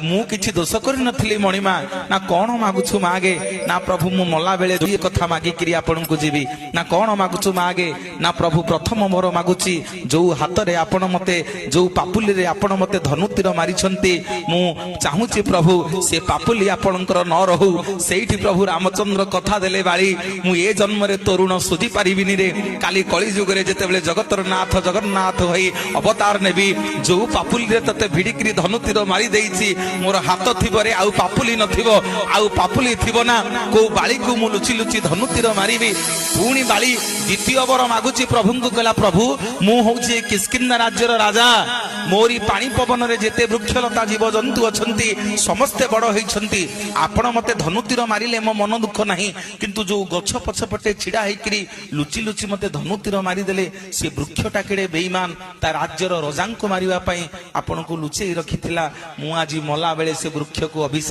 मु किछि दोष करि नथिली मणिमा ना कोन मागुछु मागे ना प्रभु मु मला बेले दुई कथा मागी किरी आपन को जीवी ना कोन मागुछु मागे ना प्रभु प्रथम मोर मागुची जो हाथ रे आपण मते जो पापुली रे आपण मते धनुतीर मारी छंती मु चाहूची प्रभु से पापुली आपणकर न रहू सेठी प्रभु रामचंद्र कथा देले बाली मु ए जन्म रे तरुण सुधी पारिबिनी रे काली कली जुग रे जेतेबेले जगतर नाथ जगन्नाथ होई अवतार नेबी जो पापुली रे तते भिडिकरी धनुतीर मारी देइछि मोर हाथ थिबो रे आउ पापुली नथिबो आउ पापुली थिबो ना को बाली को मु लुचि लुचि धनुतीर मारिबी पुणी बाली द्वितीय वर मागुची प्रभु को कहला प्रभु मु होउछि किष्किंधा राज्यर राजा मोरी पानी पवन रे जेते वृक्षलता जीव जंतु अछंती समस्ते बड़ होइछंती आपण मते धनुतीर मारिले मो मन दुख नाही किंतु जो गछ पछपटे छिड़ा हेकरी लुचि लुचि मते धनुतीर मारी देले से वृक्षटा केडे बेईमान ता राज्यर रजांको मारिबा पई आपण को लुचेई रखिथिला मु आजी मला बेले से वृक्ष को अभिशाप